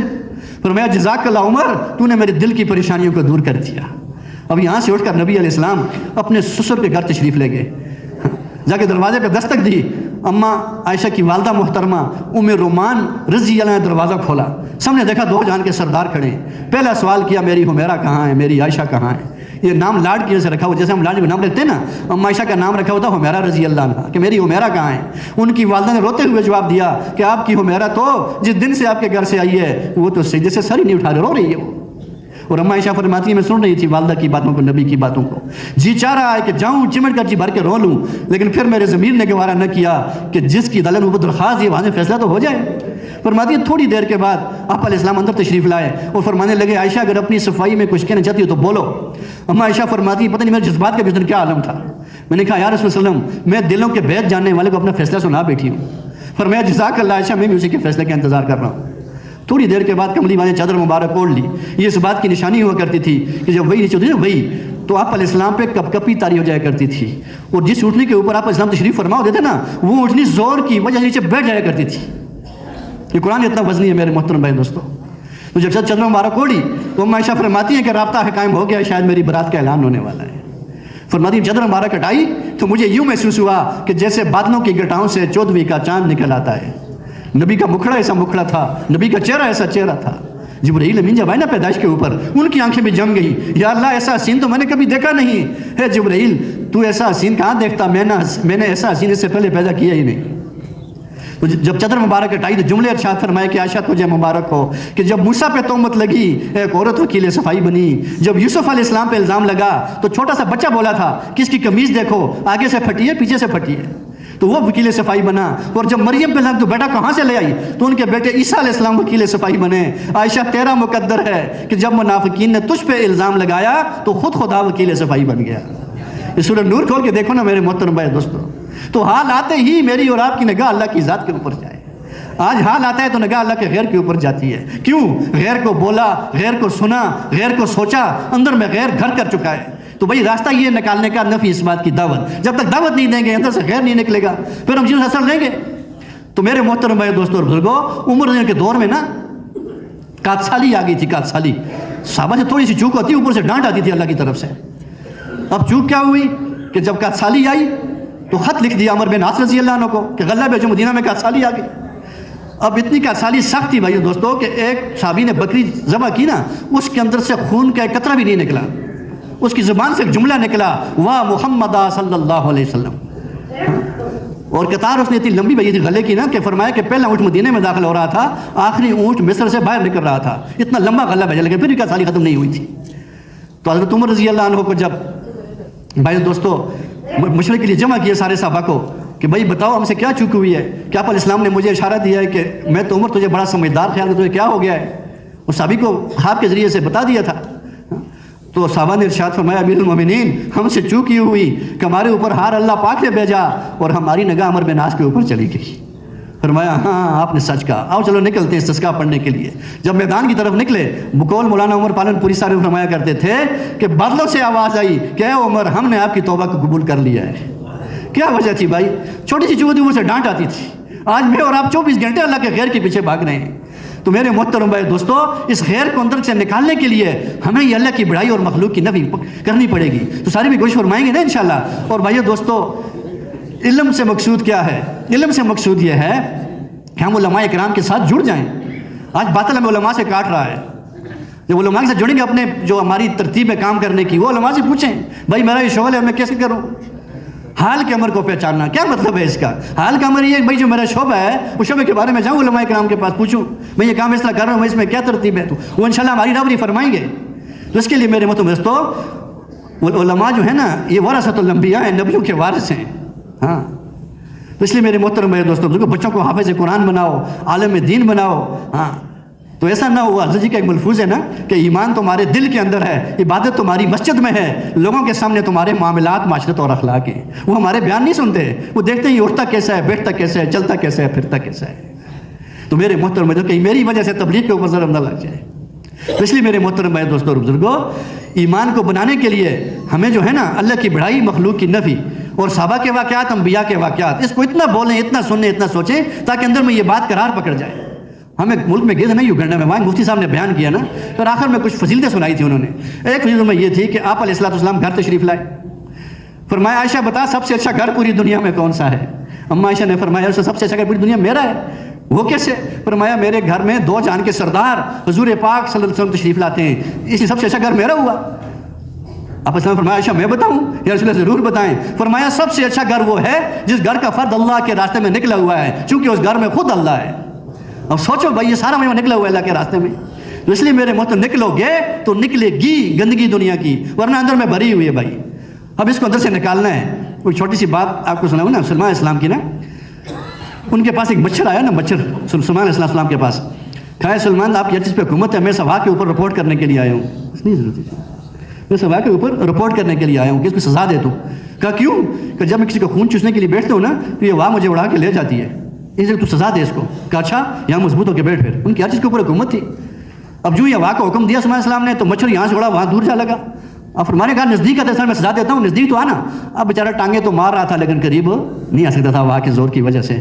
فرمایا جزاک اللہ عمر, تو نے میرے دل کی پریشانیوں کو دور کر دیا. اب یہاں سے اٹھ کر نبی علیہ السلام اپنے سسر کے گھر تشریف لے گئے, جا کے دروازے پہ دستک دی. اماں عائشہ کی والدہ محترمہ ام رومان رضی اللہ نے دروازہ کھولا, سامنے دیکھا دو جہان کے سردار کھڑے ہیں. پہلا سوال کیا میری حمیرہ کہاں ہے, میری عائشہ کہاں ہے؟ یہ نام لاڈ کی وجہ سے رکھا ہوا, جیسے ہم لاڈ میں نام رکھتے ہیں نا, اما عائشہ کا نام رکھا ہوا تھا حمیرہ رضی اللہ عنہ, کہ میری حمیرہ کہاں ہے؟ ان کی والدہ نے روتے ہوئے جواب دیا کہ آپ کی حمیرہ تو جس دن سے آپ کے گھر سے آئی ہے وہ تو سجدے سے سر ہی نہیں اٹھا رہے, رو رہی ہے وہ. اور اما عائشہ فرماتی ہے میں سن رہی تھی والدہ کی باتوں کو, نبی کی باتوں کو, جی چاہ رہا ہے کہ جاؤں چمٹ کر جی بھر کے رو لوں, لیکن پھر میرے ضمیر نے گوارا نہ کیا کہ جس کی دلن وہ درخواست دی وہاں سے فیصلہ تو ہو جائے. فرماتی ہے تھوڑی دیر کے بعد آپ علیہ السلام اندر تشریف لائے اور فرمانے لگے عائشہ اگر اپنی صفائی میں کچھ کہنا چاہتی ہو تو بولو. اما عائشہ فرماتی ہے پتہ نہیں میرے جذبات کا بھی کیا عالم تھا. میں نے کہا یا رسول اللہ وسلم میں دلوں کے بھید جاننے والے کو اپنا فیصلہ سنا بیٹھی ہوں. فرمایا جزاک اللہ عائشہ, میں بھی اسی کے فیصلے کا انتظار کر رہا ہوں. تھوڑی دیر کے بعد کملی والے چادر مبارک اوڑھ لی. یہ اس بات کی نشانی ہوا کرتی تھی کہ جب وہی نیچے ہوتی نا وہی تو آپ علیہ السلام پہ کپ کپی طاری ہو جایا کرتی تھی, اور جس اٹھنے کے اوپر آپ علیہ السلام تشریف فرما ہوتے تھے نا وہ اٹھنی زور کی وجہ سے نیچے بیٹھ جایا کرتی تھی. یہ قرآن اتنا وزنی ہے میرے محترم بھائی دوستو. تو جب چادر مبارک اوڑھی تو ام عائشہ فرماتی ہیں کہ رابطہ ہے قائم ہو گیا, شاید میری برات کا اعلان ہونے والا ہے. فرماتی چادر مبارک ہٹائی تو مجھے یوں محسوس ہوا کہ جیسے بادلوں کی گٹاؤں سے 14ویں کا چاند نکل آتا ہے. نبی کا مکھڑا ایسا مکھڑا تھا, نبی کا چہرہ ایسا چہرہ تھا. جبرائیل امین جب آئے نا پیدائش کے اوپر ان کی آنکھیں بھی جم گئی, یا اللہ ایسا حسین تو میں نے کبھی دیکھا نہیں ہے. جبرائیل تو ایسا حسین کہاں دیکھتا, میں نے ایسا حسین اس سے پہلے پیدا کیا ہی نہیں. تو جب چادر مبارک ہٹائی تو جملے ارشاد فرمائے کہ عائشہ تجھے مبارک ہو کہ جب موسیٰ پہ تہمت لگی ایک عورت وکیل صفائی بنی. جب یوسف علیہ السلام پہ الزام لگا تو چھوٹا سا بچہ بولا تھا کہ اس کی قمیض دیکھو آگے سے پھٹی ہے پیچھے سے پھٹی ہے, تو وہ وکیل صفائی بنا. اور جب مریم پہ الزام تو بیٹا کہاں سے لے آئی تو ان کے بیٹے عیسیٰ علیہ السلام وکیل صفائی بنے. عائشہ تیرا مقدر ہے کہ جب منافقین نے تجھ پہ الزام لگایا تو خود خدا وکیل صفائی بن گیا. یہ سورہ نور کھول کے دیکھو نا میرے محترم بھائی دوستو, تو حال آتے ہی میری اور آپ کی نگاہ اللہ کی ذات کے اوپر جائے. آج حال آتا ہے تو نگاہ اللہ کے غیر کے اوپر جاتی ہے. کیوں؟ غیر کو بولا, غیر کو سنا, غیر کو سوچا, اندر میں غیر گھر کر چکا ہے. تو بھائی راستہ یہ نکالنے کا نفی اس بات کی دعوت. جب تک دعوت نہیں دیں گے اندر سے غیر نہیں نکلے گا, پھر ہم جن اثر لیں گے. تو میرے محترم بھائی دوستوں اور بزرگوں, عمر کے دور میں نا کاتسالی آ گئی تھی. کاتسالی صحابہ سے تھوڑی سی چوک ہوتی, اوپر سے ڈانٹ آتی تھی اللہ کی طرف سے. اب چوک کیا ہوئی کہ جب کاتسالی آئی تو خط لکھ دیا عمر بن عاص رضی اللہ عنہ کو کہ غلہ بیچو مدینہ میں کاتسالی آ گئی. اب اتنی کاتسالی سخت تھی بھائی دوستوں کہ ایک صحابی نے بکری ذبح کی نا, اس کے اندر سے خون کا ایک قطرہ بھی نہیں نکلا, اس کی زبان سے ایک جملہ نکلا واہ محمد صلی اللہ علیہ وسلم. اور قطار اس نے اتنی لمبی بھائی تھی غلے کی نا کہ فرمایا کہ پہلا اونٹ مدینے میں داخل ہو رہا تھا, آخری اونٹ مصر سے باہر نکل رہا تھا. اتنا لمبا غلہ بھیجا, لیکن پھر بھی کاتسالی ختم نہیں ہوئی تھی. تو حضرت عمر رضی اللہ عنہ کو جب بھائی دوستو مشورے کے لیے جمع کیے سارے صحابہ کو کہ بھائی بتاؤ ہم سے کیا چوک ہوئی ہے, کہ آپ علیہ السلام نے مجھے اشارہ دیا ہے کہ میں تو عمر تجھے بڑا سمجھدار خیال تجھے کیا ہو گیا ہے. اس صحابی کو خواب کے ذریعے سے بتا دیا تھا. تو صحابہ نے ارشاد فرمایا امیر المومنین ہم سے چوک یہ ہوئی کہ ہمارے اوپر ہار اللہ پاک نے بھیجا اور ہماری نگاہ عمر بن عاص کے اوپر چلی گئی. فرمایا ہاں آپ نے سچ کہا, آؤ چلو نکلتے ہیں استسقاء پڑھنے کے لیے. جب میدان کی طرف نکلے بقول مولانا عمر پالن پوری صاحب فرمایا کرتے تھے کہ بادلوں سے آواز آئی کہ اے عمر ہم نے آپ کی توبہ کو قبول کر لیا ہے. کیا وجہ تھی بھائی؟ چھوٹی سی چوک تھی, وہ سے ڈانٹ آتی تھی. آج میں اور آپ 24 گھنٹے اللہ کے غیر کے پیچھے بھاگ رہے ہیں. تو میرے محترم بھائی دوستو، اس غیر کو اندر سے نکالنے کے لیے ہمیں یہ اللہ کی بڑائی اور مخلوق کی نفی کرنی پڑے گی. تو ساری بھی کوشش فرمائیں گے نا انشاءاللہ. اور بھائیو دوستو، علم سے مقصود کیا ہے؟ علم سے مقصود یہ ہے کہ ہم علماء اکرام کے ساتھ جڑ جائیں. آج باطل ہمیں علماء سے کاٹ رہا ہے. جب علماء کے ساتھ جڑیں گے اپنے جو ہماری ترتیب میں کام کرنے کی، وہ علماء سے پوچھیں بھائی میرا یہ شغل ہے میں کیسے کروں. حال کے امر کو پہچاننا کیا مطلب ہے اس کا؟ حال کا امر یہ ہے بھائی جو میرا شعبہ ہے اس شعبے کے بارے میں جاؤں علماء کرام کے پاس پوچھوں بھئی یہ کام اس طرح کر رہا ہوں، اس میں کیا ترتیب ہے، تو وہ انشاءاللہ ہماری رہبری فرمائیں گے. تو اس کے لیے میرے محترم دوستو، علماء جو ہے نا یہ ورثۃ الانبیاء ہیں، نبیوں کے وارث ہیں. ہاں، تو اس لیے میرے محترم میرے دوستوں، بچوں کو حافظ قرآن بناؤ، عالم دین بناؤ. ہاں، تو ایسا نہ ہوا، حضرت جی کا ایک ملفوظ ہے نا کہ ایمان تمہارے دل کے اندر ہے، عبادت تمہاری مسجد میں ہے، لوگوں کے سامنے تمہارے معاملات معاشرت اور اخلاق ہیں. وہ ہمارے بیان نہیں سنتے، وہ دیکھتے ہیں اٹھتا کیسا ہے، بیٹھتا کیسا ہے، چلتا کیسا ہے، پھرتا کیسا ہے. تو میرے محترم بھائی کہ میری وجہ سے تبلیغ کے اوپر ضرب نہ لگ جائے. تو اس لیے میرے محترم بھائی دوستوں اور بزرگوں، ایمان کو بنانے کے لیے ہمیں جو ہے نا اللہ کی بڑائی، مخلوق کی نفی اور صحابہ کے واقعات، انبیاء کے واقعات، اس کو اتنا بولیں، اتنا سنیں، اتنا سوچیں تاکہ اندر میں یہ بات قرار پکڑ جائے. ہمیں ملک میں گئے تھے نا یوگنڈا میں، وہاں مفتی صاحب نے بیان کیا نا، اور آخر میں کچھ فضیلتیں سنائی تھی انہوں نے. ایک فضیلت میں یہ تھی کہ آپ علیہ السلام گھر تشریف لائے. فرمایا عائشہ بتا سب سے اچھا گھر پوری دنیا میں کون سا ہے؟ اما عائشہ نے فرمایا سب سے اچھا گھر پوری دنیا میرا ہے. وہ کیسے؟ فرمایا میرے گھر میں 2 جہان کے سردار حضور پاک صلی اللہ علیہ وسلم تشریف لاتے ہیں، اس لیے سب سے اچھا گھر میرا ہوا. آپ اسلام فرمایا عائشہ میں بتاؤں؟ یا رسول اللہ ضرور بتائیں. فرمایا سب سے اچھا گھر وہ ہے جس گھر کا فرد اللہ کے راستے میں نکلا ہوا ہے، چونکہ اس گھر میں خود اللہ ہے. اب سوچو بھائی یہ سارا مجمع نکلا ہوا ہے اللہ کے راستے میں. تو اس لیے میرے محترم نکلو گے تو نکلے گی گندگی دنیا کی، ورنہ اندر میں بھری ہوئی ہے بھائی. اب اس کو اندر سے نکالنا ہے. کوئی چھوٹی سی بات آپ کو سناؤں نا، سلمان اسلام کی نا، ان کے پاس ایک مچھر آیا نا، مچھر سلمان علیہ السلام کے پاس. کہا سلمان آپ یہ چیز پہ حکومت ہے، میں سوا کے اوپر رپورٹ کرنے کے لیے آیا ہوں. نہیں ضرورت ہے، میں سوا کے اوپر رپورٹ کرنے کے لیے آیا ہوں کہ اس کو سزا دے دوں. کہا کیوں؟ کہ جب میں کسی کو خون چوسنے کے لیے بیٹھتا ہوں نا تو یہ واہ مجھے اڑا کے لے جاتی ہے، اس لیے تو سزا دے اس کو. کہا اچھا، یہاں مضبوط ہو کے بیٹھ. پھر ان کی ہر چیز کے اوپر حکومت تھی. اب جو یہ واہ کا حکم دیا سلمان السلام نے تو مچھر یہاں سے اڑا وہاں دور جا لگا. اب فرمانے کہا نزدیک آتا ہے میں سزا دیتا ہوں، نزدیک تو آنا. اب بیچارہ ٹانگیں تو مار رہا تھا لیکن قریب نہیں آ سکتا تھا واہ کے زور کی وجہ سے.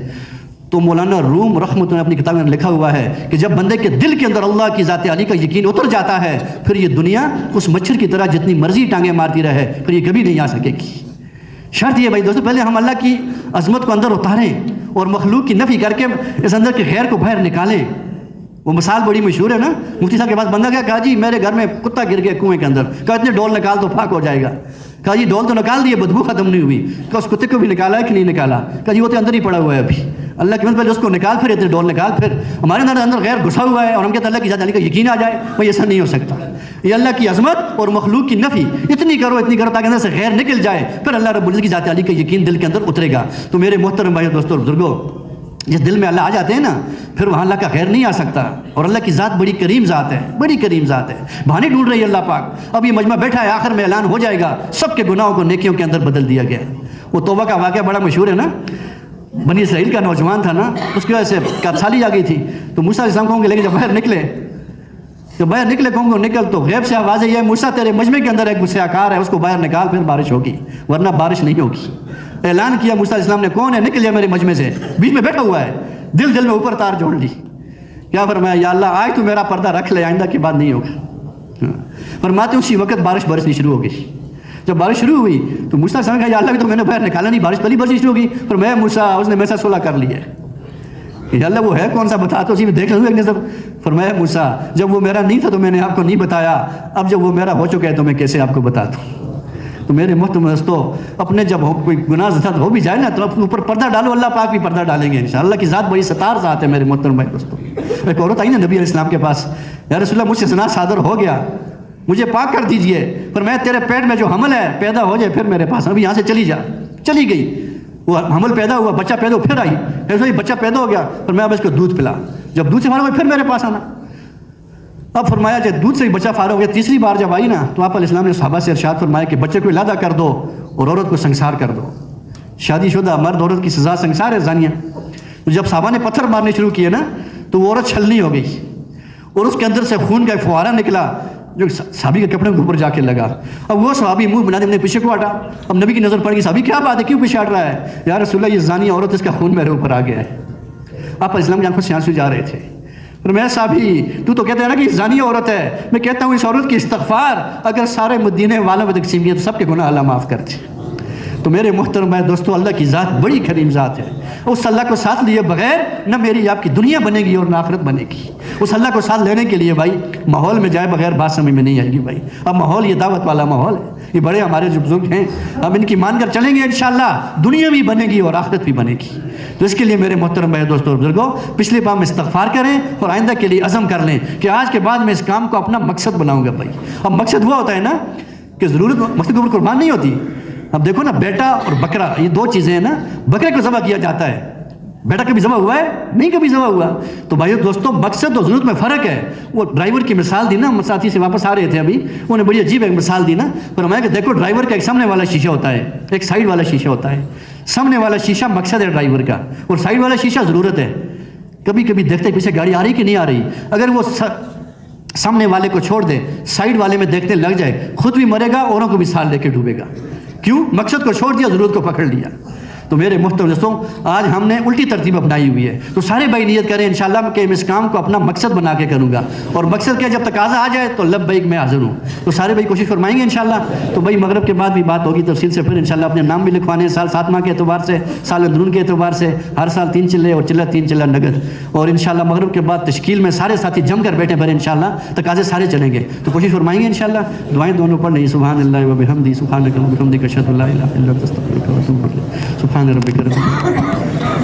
تو مولانا روم رحمۃ نے اپنی کتاب میں لکھا ہوا ہے کہ جب بندے کے دل کے اندر اللہ کی ذات عالی کا یقین اتر جاتا ہے پھر یہ دنیا اس مچھر کی طرح جتنی مرضی ٹانگیں مارتی رہے پھر یہ کبھی نہیں آ سکے گی. شرط یہ بھائی دوستو، پہلے ہم اللہ کی عظمت کو اندر اتاریں اور مخلوق کی نفی کر کے اس اندر کے خیر کو باہر نکالیں. وہ مثال بڑی مشہور ہے نا، مفتی صاحب کے پاس بندہ گیا، کہا جی میرے گھر میں کتا گر گیا کنویں کے اندر. کہا اتنے ڈول نکال تو پاک ہو جائے گا. کہا جی ڈول تو نکال دیے، بدبو ختم نہیں ہوئی. کہا اس کتے کو بھی نکالا ہے کہ نہیں نکالا؟ کہا جی وہ تو اندر ہی پڑا ہوا ہے ابھی. اللہ کی مدد پہلے اس کو نکال، پھر اتنے ڈول نکال. پھر ہمارے اندر غیر گھسا ہوا ہے اور ہم کہتے ہیں اللہ کی ذات علی کا یقین آ جائے، بھائی ایسا نہیں ہو سکتا. یہ اللہ کی عظمت اور مخلوق کی نفی اتنی کرو تاکہ اندر سے غیر نکل جائے، پھر اللہ رب العزت کی ذات علی کا یقین دل کے اندر اترے گا. تو میرے محترم بھائی دوستوں بزرگوں، جس دل میں اللہ آ جاتے ہیں نا پھر وہاں اللہ کا خیر نہیں آ سکتا. اور اللہ کی ذات بڑی کریم ذات ہے، بڑی کریم ذات ہے. بہانے ڈھونڈ رہی ہے اللہ پاک. اب یہ مجمع بیٹھا ہے، آخر میں اعلان ہو جائے گا، سب کے گناہوں کو نیکیوں کے اندر بدل دیا گیا. وہ توبہ کا واقعہ بڑا مشہور ہے نا، بنی اسرائیل کا نوجوان تھا نا، اس کی وجہ سے سالی آ گئی تھی. تو موسیٰ علیہ السلام کہوں گے لیکن جب باہر نکلے کہوں گے نکل تو غیب سے آواز ہے، یہ موسیٰ تیرے مجمع کے اندر ایک سیاکار ہے، اس کو باہر نکال پھر بارش ہوگی، ورنہ بارش نہیں ہوگی. اعلان کیا موسیٰ علیہ السلام نے، کون ہے؟ نکل جائے میرے مجمع سے. بیچ میں بیٹھا ہوا ہے، دل میں اوپر تار جوڑ لی. کیا فرمایا؟ یا اللہ آج تو میرا پردہ رکھ لے، آئندہ کی بات نہیں ہوگا. فرماتے اسی وقت بارش برسنی شروع ہو گئی. جب بارش شروع ہوئی تو موسیٰ علیہ السلام کہا یا اللہ بھی تو میں نے باہر نکالا نہیں، بارش پہلی برسنی شروع ہوگی. فرمایا موسیٰ اس نے میرے ساتھ صلح کر لی ہے. یا اللہ وہ ہے کون سا بتا تو اسی میں دیکھ لوں ایک نظر. فرمایا موسیٰ جب وہ میرا نہیں تھا تو میں نے آپ کو نہیں بتایا، اب جب وہ میرا ہو چکا ہے تو میں کیسے آپ کو بتا دوں. تو میرے محترم دوستو، اپنے جب کوئی گناہ زیادہ ہو بھی جائے نا تو اوپر پردہ ڈالو، اللہ پاک بھی پردہ ڈالیں گے انشاءاللہ. اللہ کی ذات بڑی ستار ذات ہے میرے محترم بھائی دوستو. ایک عورت آئی نا نبی علیہ السلام کے پاس، یا رسول اللہ مجھ سے زنا صادر ہو گیا، مجھے پاک کر دیجئے. فرمایا تیرے پیٹ میں جو حمل ہے پیدا ہو جائے پھر میرے پاس، ابھی یہاں سے چلی جا. چلی گئی، وہ حمل پیدا ہوا، بچہ پیدا ہوا، پھر آئی، ایسا ہی بچہ پیدا ہو گیا. فرمایا اب اس کو دودھ پلا، جب دودھ سے فارغ ہوئی پھر میرے پاس آنا. اب فرمایا جب دودھ سے ہی بچہ فارغ ہو گیا، تیسری بار جب آئی نا تو آپ علیہ السلام نے صحابہ سے ارشاد فرمایا کہ بچے کو علادہ کر دو اور عورت کو سنسار کر دو. شادی شدہ مرد عورت کی سزا سنسار ہے، زانیہ. تو جب صحابہ نے پتھر مارنے شروع کیے نا تو وہ عورت چھلنی ہو گئی اور اس کے اندر سے خون کا ایک فوارہ نکلا جو صحابی کے کپڑے کے اوپر جا کے لگا. اب وہ صحابی منہ بنا دے پیچھے کو ہٹا. اب نبی کی نظر پڑ گئی، صحابی کیا بات ہے، کیوں پیچھے ہٹ رہا ہے؟ یا رسول اللہ یہ زانی عورت، اس کا خون میرے اوپر آ گیا ہے. آپ اسلام کی آنکھوں سے آنسو جا رہے تھے. فرمایا صحابی تو کہتے ہیں نا کہ زانی عورت ہے، میں کہتا ہوں اس عورت کی استغفار اگر سارے مدینے والوں میں تقسیم کیا تو سب کے گناہ اللہ معاف کرتے۔ تو میرے محترم ہے دوستو، اللہ کی ذات بڑی کریم ذات ہے، اس اللہ کو ساتھ لیے بغیر نہ میری آپ کی دنیا بنے گی اور نہ آخرت بنے گی۔ اس اللہ کو ساتھ لینے کے لیے بھائی ماحول میں جائے بغیر بات سمجھ میں نہیں آئے گی بھائی۔ اب ماحول یہ دعوت والا ماحول ہے، یہ بڑے ہمارے جو بزرگ ہیں، اب ان کی مان کر چلیں گے انشاءاللہ دنیا بھی بنے گی اور آخرت بھی بنے گی۔ تو اس کے لیے میرے محترم بھائی دوستو اور بزرگوں، پچھلے بار میں استغفار کریں اور آئندہ کے لیے عزم کر لیں کہ آج کے بعد میں اس کام کو اپنا مقصد بناؤں گا بھائی۔ اب مقصد ہوا ہوتا ہے نا کہ ضرورت مقصد کے اوپر قربان نہیں ہوتی۔ اب دیکھو نا، بیٹا اور بکرا یہ دو چیزیں ہیں نا، بکرے کو ذبح کیا جاتا ہے، بیٹا کبھی ذبح ہوا ہے؟ نہیں کبھی ذبح ہوا۔ تو بھائیو دوستوں، مقصد اور ضرورت میں فرق ہے۔ وہ ڈرائیور کی مثال دی نا، ساتھی سے واپس آ رہے تھے ابھی، انہوں نے بڑی عجیب ایک مثال دی نا، فرمایا کہ دیکھو ڈرائیور کا ایک سامنے والا شیشہ ہوتا ہے، ایک سائیڈ والا شیشہ ہوتا ہے۔ سامنے والا شیشہ مقصد ہے ڈرائیور کا، اور سائیڈ والا شیشہ ضرورت ہے۔ کبھی کبھی دیکھتے پیچھے گاڑی آ رہی کہ نہیں آ رہی، اگر وہ سامنے والے کو چھوڑ دے، سائیڈ والے میں دیکھنے لگ جائے، خود بھی مرے گا، اوروں کو بھی ساتھ لے کے ڈوبے گا۔ کیوں؟ مقصد کو چھوڑ دیا، ضرورت کو پکڑ لیا۔ تو میرے محترم دوستوں، آج ہم نے الٹی ترتیب اپنائی ہوئی ہے، تو سارے بھائی نیت کریں انشاءاللہ کہ میں اس کام کو اپنا مقصد بنا کے کروں گا، اور مقصد کیا، جب تقاضا آ جائے تو لبیک میں حاضر ہوں۔ تو سارے بھائی کوشش فرمائیں گے انشاءاللہ۔ تو بھائی مغرب کے بعد بھی بات ہوگی تفصیل سے، پھر انشاءاللہ اپنے نام بھی لکھوانے ہیں، سال 7 ماہ کے اعتبار سے، سال اندرون کے اعتبار سے، ہر سال 3 چلے اور چلہ 3 چلہ نگد، اور انشاءاللہ مغرب کے بعد تشکیل میں سارے ساتھی جم کر بیٹھے پھر انشاءاللہ تقاضے سارے چلیں گے۔ تو کوشش فرمائیں گے انشاءاللہ، دعائیں دونوں پڑھ لیں، سبحان اللہ و بحمدہ، سبحانک اللہم و بحمدک، اشہد ان لا الہ الا انت، استغفرک و اتوب الیک، سبحان ربک رب